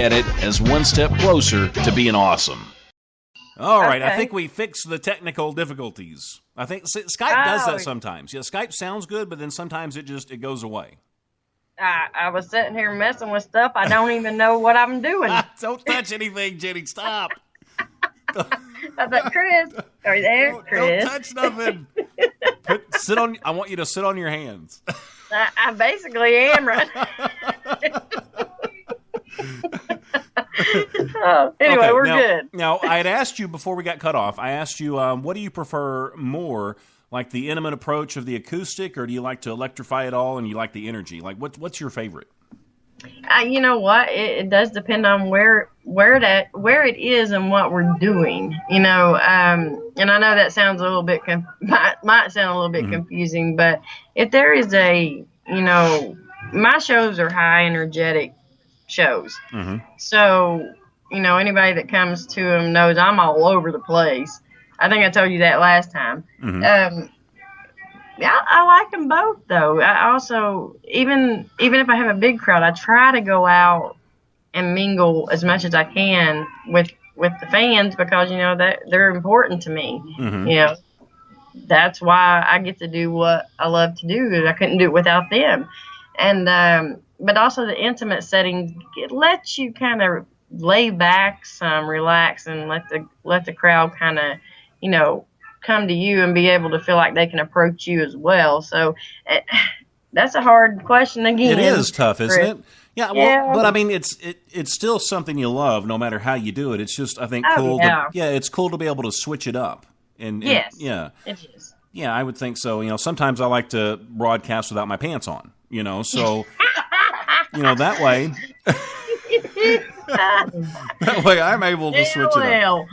at it as one step closer to being awesome. All right, okay. I think we fixed the technical difficulties. I think Skype does that sometimes. Yeah, Skype sounds good, but then sometimes it goes away. I was sitting here messing with stuff. I don't even know what I'm doing. Don't touch anything, Jenny. Stop. I thought, Chris, are you there, Chris? Don't touch nothing. I want you to sit on your hands. I basically am right anyway, okay, we're good. Now, I had asked you before we got cut off, I asked you, what do you prefer more, like the intimate approach of the acoustic, or do you like to electrify it all and you like the energy? Like, what's your favorite? You know what? It does depend on where it is and what we're doing. You know, and I know that sounds a little bit might sound a little bit confusing, but if there is my shows are high energetic shows. So, anybody that comes to them knows I'm all over the place. I think I told you that last time. I like them both, though. I also, even if I have a big crowd, I try to go out and mingle as much as I can with the fans because, that they're important to me. That's why I get to do what I love to do, because I couldn't do it without them. And but also the intimate setting, it lets you kind of lay back some, relax, and let the crowd kind of, come to you and be able to feel like they can approach you as well. So that's a hard question again. It is tough, isn't it? Yeah, well, but I mean, it's still something you love, no matter how you do it. It's just, I think, cool. It's cool to be able to switch it up. And it is. Yeah, I would think so. Sometimes I like to broadcast without my pants on. So that way. That way I'm able to switch it up.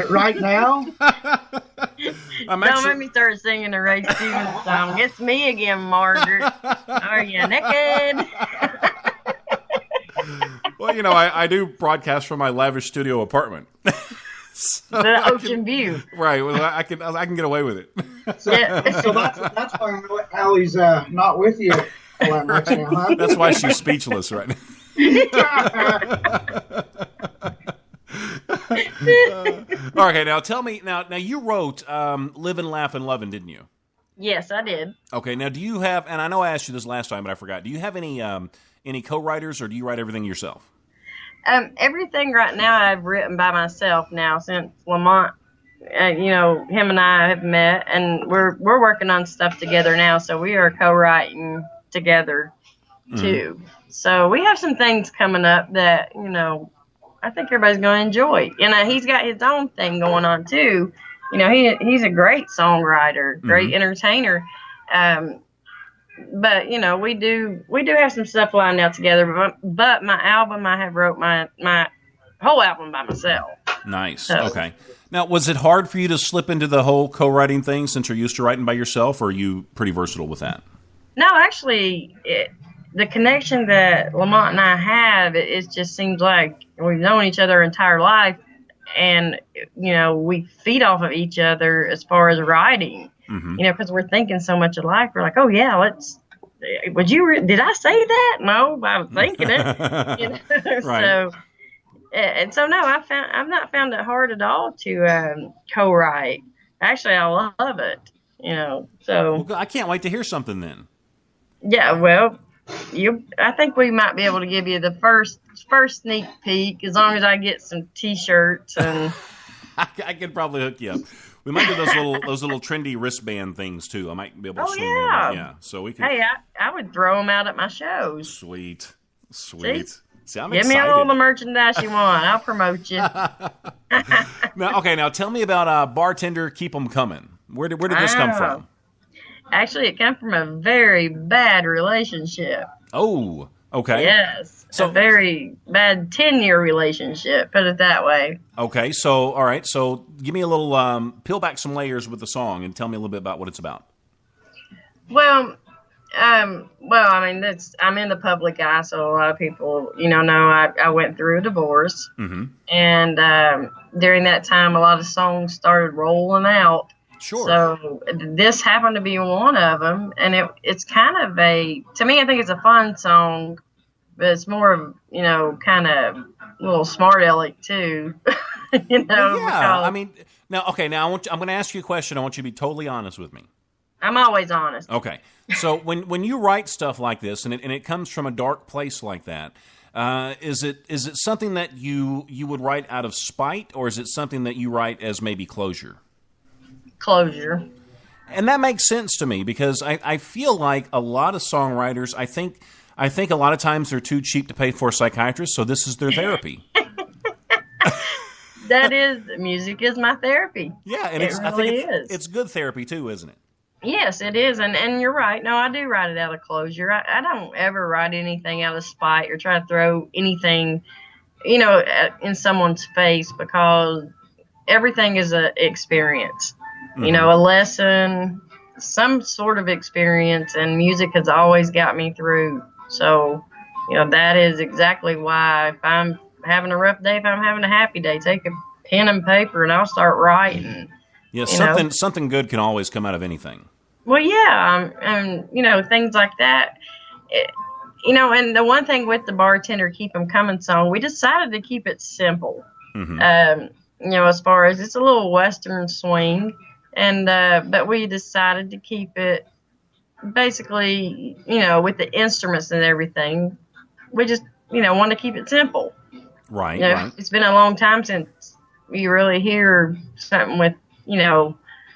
Right now? Don't make me start singing the Ray Stevens song. It's me again, Margaret. Are you naked? Well, I do broadcast from my lavish studio apartment. So the ocean view. Right. Well, I can get away with it. So that's why Allie's not with you. Right now, huh? That's why she's speechless right now. Okay, now tell me. Now you wrote "Livin', Laughin', Lovin'," didn't you? Yes, I did. Okay, now do you have? And I know I asked you this last time, but I forgot. Do you have any co-writers, or do you write everything yourself? Everything right now I've written by myself now since Lamont. Him and I have met, and we're working on stuff together now. So we are co-writing together too. So we have some things coming up that I think everybody's going to enjoy. He's got his own thing going on too. He's a great songwriter, great entertainer. But we do have some stuff lined out together. But my album, I have wrote my whole album by myself. Nice. So. Okay. Now, was it hard for you to slip into the whole co-writing thing since you're used to writing by yourself, or are you pretty versatile with that? No, actually, the connection that Lamont and I have, it just seems like we've known each other our entire life, and we feed off of each other as far as writing. Because we're thinking so much alike. We're like, oh yeah, did I say that? No, I was thinking it. Right. So no, I've not found it hard at all to co-write. Actually, I love it. So I can't wait to hear something then. Yeah, well, I think we might be able to give you the first sneak peek as long as I get some T-shirts and. I could probably hook you up. We might do those little trendy wristband things too. I might be able to swing them out. Yeah, so we can. Hey, I would throw them out at my shows. Sweet. See, I'm Give excited. me all the merchandise you want. I'll promote you. Now tell me about Bartender Keep 'Em Coming. Where did this come from? Actually, it came from a very bad relationship. Oh, okay. Yes. So, a very bad 10-year relationship, put it that way. Okay, so, all right. So, give me a little, peel back some layers with the song and tell me a little bit about what it's about. Well, I mean, I'm in the public eye, so a lot of people, know I went through a divorce. And during that time, a lot of songs started rolling out. Sure. So this happened to be one of them, and it's kind of to me, I think it's a fun song but it's more of, kind of a little smart aleck too. Yeah. I mean, now I'm going to ask you a question. I want you to be totally honest with me. I'm always honest. Okay. So when you write stuff like this, and it comes from a dark place like that, is it something that you would write out of spite, or is it something that you write as maybe closure? Closure. And that makes sense to me, because I feel like a lot of songwriters, I think a lot of times they're too cheap to pay for a psychiatrist, so this is their therapy. Music is my therapy. Yeah, and I think it's good therapy too, isn't it? Yes, it is, and you're right. No, I do write it out of closure. I don't ever write anything out of spite or try to throw anything, in someone's face, because everything is an experience. Mm-hmm. A lesson, some sort of experience, and music has always got me through. So, that is exactly why if I'm having a rough day, if I'm having a happy day, take a pen and paper and I'll start writing. Yeah, something good can always come out of anything. Well, yeah, and things like that. And the one thing with the Bartender Keep 'Em Coming song, we decided to keep it simple. Mm-hmm. As far as it's a little Western swing, and but we decided to keep it basically, with the instruments and everything. We just, want to keep it simple. Right, right. It's been a long time since you really hear something with,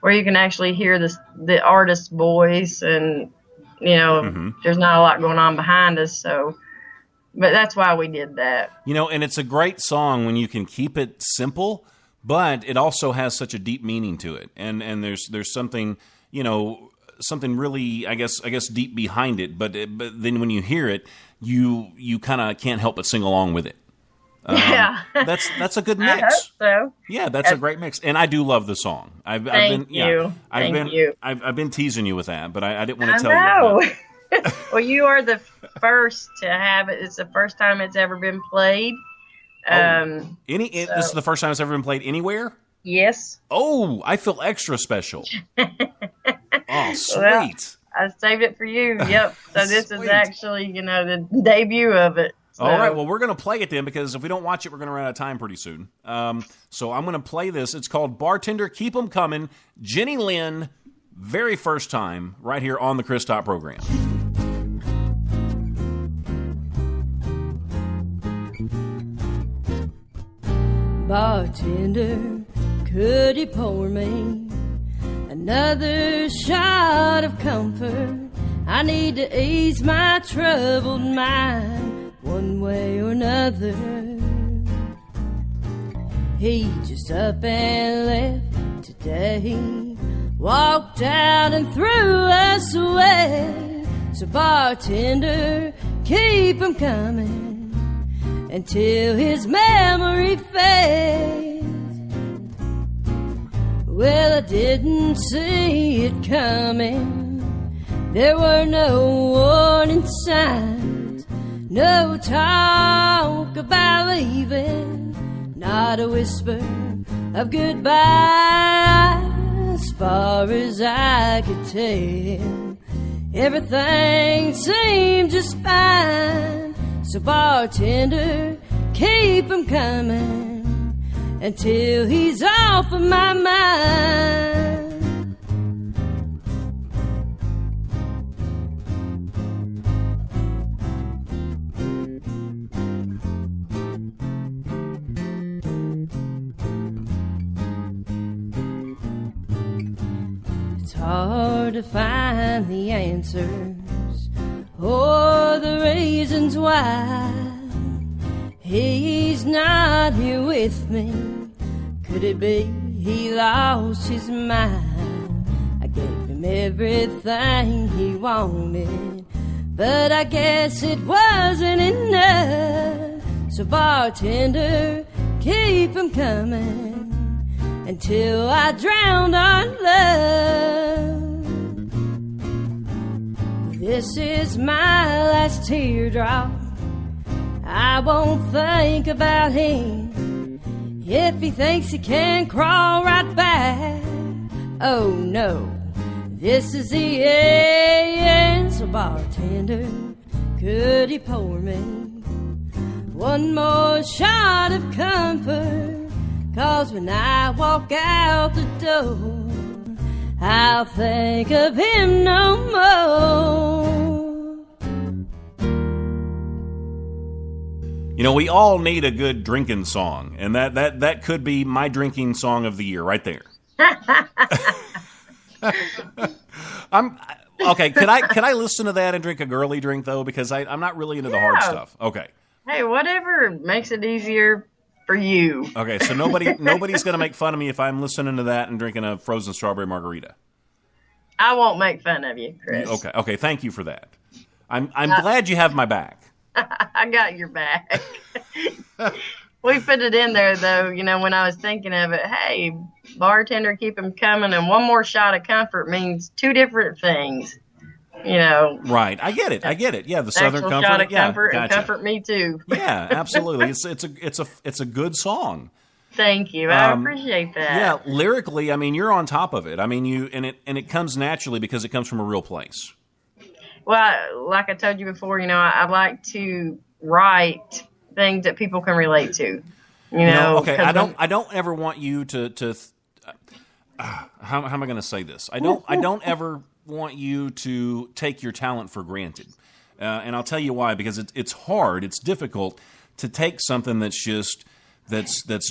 where you can actually hear the artist's voice, and, Mm-hmm. there's not a lot going on behind us. So, but that's why we did that. And it's a great song when you can keep it simple, but it also has such a deep meaning to it. And there's something, something really, I guess deep behind it. But then when you hear it, you kind of can't help but sing along with it. Yeah, that's a good mix. I hope so. Yeah, that's a great mix, and I do love the song. I've been teasing you with that, but I didn't want to tell you. Well, you are the first to have it. It's the first time it's ever been played. This is the first time it's ever been played anywhere? Yes. Oh, I feel extra special. Oh, sweet. Well, I saved it for you. Yep. So this is actually, the debut of it. So. All right, well, we're going to play it then, because if we don't watch it, we're going to run out of time pretty soon. So I'm going to play this. It's called Bartender Keep 'Em Coming. Jenny Lynn, very first time, right here on the Chris Tot program. Bartender, could you pour me another shot of comfort? I need to ease my troubled mind one way or another. He just up and left today, walked out and threw us away. So bartender, keep him coming until his memory fades. Well, I didn't see it coming. There were no warning signs, no talk about leaving, not a whisper of goodbye. As far as I could tell, everything seemed just fine. So bartender, keep him coming until he's off of my mind. It's hard to find the answers or the reasons why he's not here with me. Could it be he lost his mind? I gave him everything he wanted, but I guess it wasn't enough. So bartender, keep him coming until I drowned on love. This is my last teardrop. I won't think about him if he thinks he can crawl right back. Oh no, this is the end. So bartender, could he pour me one more shot of comfort? 'Cause when I walk out the door, I'll think of him no more. You know, we all need a good drinking song, and that could be my drinking song of the year right there. Okay. Could I listen to that and drink a girly drink though? Because I'm not really into the hard stuff. Okay. Hey, whatever makes it easier for you. Okay, so nobody's going to make fun of me if I'm listening to that and drinking a frozen strawberry margarita. I won't make fun of you, Chris. Okay. Thank you for that. I'm glad you have my back. I got your back. We put it in there though, you know, when I was thinking of it. Hey, bartender, keep them coming, and one more shot of comfort means two different things. You know, right? I get it. Yeah, the Southern Comfort. Shot of comfort, gotcha. And comfort me too. Yeah, absolutely. It's a good song. Thank you. I appreciate that. Yeah, lyrically, I mean, you're on top of it. I mean, it comes naturally because it comes from a real place. Well, like I told you before, you know, I like to write things that people can relate to. You know, okay. I don't ever want you to. How am I going to say this? I don't ever want you to take your talent for granted, and I'll tell you why. Because it's hard, it's difficult to take something that's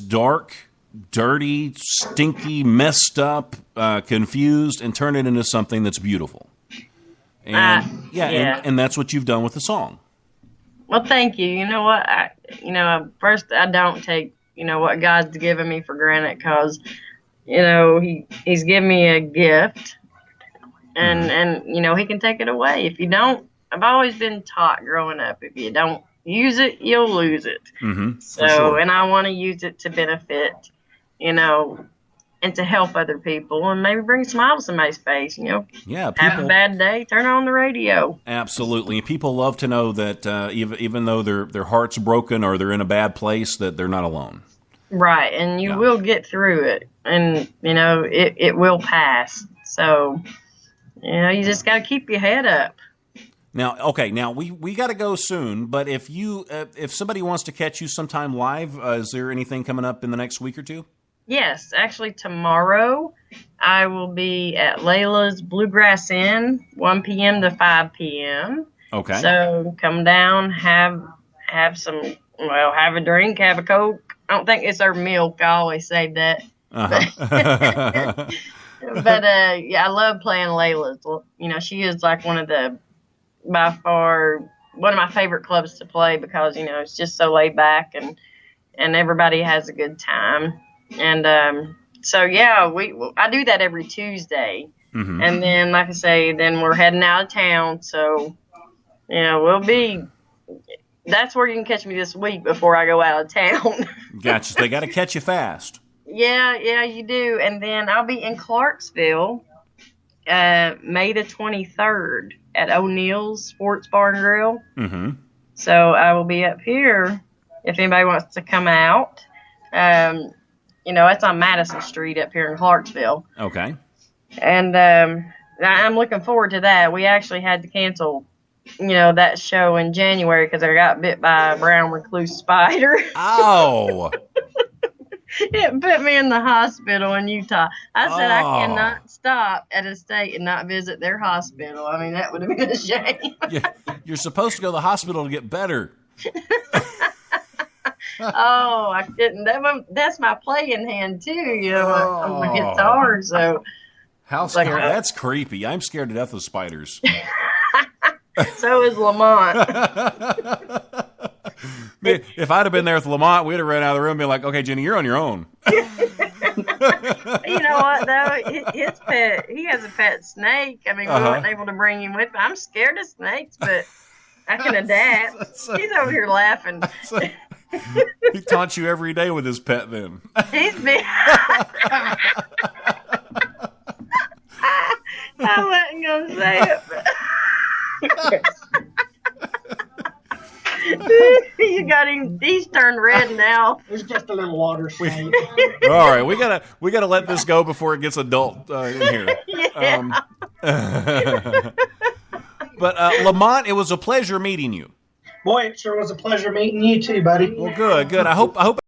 dark, dirty, stinky, messed up, confused, and turn it into something that's beautiful. And and that's what you've done with the song. Well, thank you. You know what? First, I don't take what God's given me for granted, because He's given me a gift. And He can take it away. If you don't, I've always been taught growing up, if you don't use it, you'll lose it. Mm-hmm, so, sure. And I want to use it to benefit, and to help other people, and maybe bring a smile to somebody's face. Yeah, have a bad day, turn on the radio. Absolutely. People love to know that even though their heart's broken or they're in a bad place, that they're not alone. Right, and you will get through it, and it will pass. So. You just got to keep your head up. Now, we got to go soon, but if somebody wants to catch you sometime live, is there anything coming up in the next week or two? Yes, actually tomorrow I will be at Layla's Bluegrass Inn, 1 p.m. to 5 p.m. Okay. So come down, have a drink, have a Coke. I don't think it's our milk. I always say that. Uh-huh. But I love playing Layla's. She is like by far one of my favorite clubs to play, because it's just so laid back and everybody has a good time. And I do that every Tuesday. Mm-hmm. And then, like I say, then we're heading out of town. So that's where you can catch me this week before I go out of town. Gotcha. They got to catch you fast. Yeah, you do. And then I'll be in Clarksville May the 23rd at O'Neill's Sports Bar and Grill. Mm-hmm. So I will be up here if anybody wants to come out. It's on Madison Street up here in Clarksville. Okay. And I'm looking forward to that. We actually had to cancel, that show in January because I got bit by a brown recluse spider. Oh. It put me in the hospital in Utah. I said I cannot stop at a state and not visit their hospital. I mean, that would have been a shame. You're supposed to go to the hospital to get better. Oh, I couldn't. That's my playing hand too, on the guitar. So how scary! That's creepy. I'm scared to death of spiders. So is Lamont. If I'd have been there with Lamont, we'd have ran out of the room and been like, "Okay, Jenny, you're on your own." You know what though? His pet, he has a pet snake. I mean, we weren't able to bring him with. I'm scared of snakes, but I can adapt. He's over here laughing. He taunts you every day with his pet. Then he's been. I wasn't gonna say it. But... You got him. He's turned red now. There's just a little water snake. All right, we gotta let this go before it gets adult in here. Yeah. But Lamont, it was a pleasure meeting you. Boy, it sure was a pleasure meeting you too, buddy. Well, good. I hope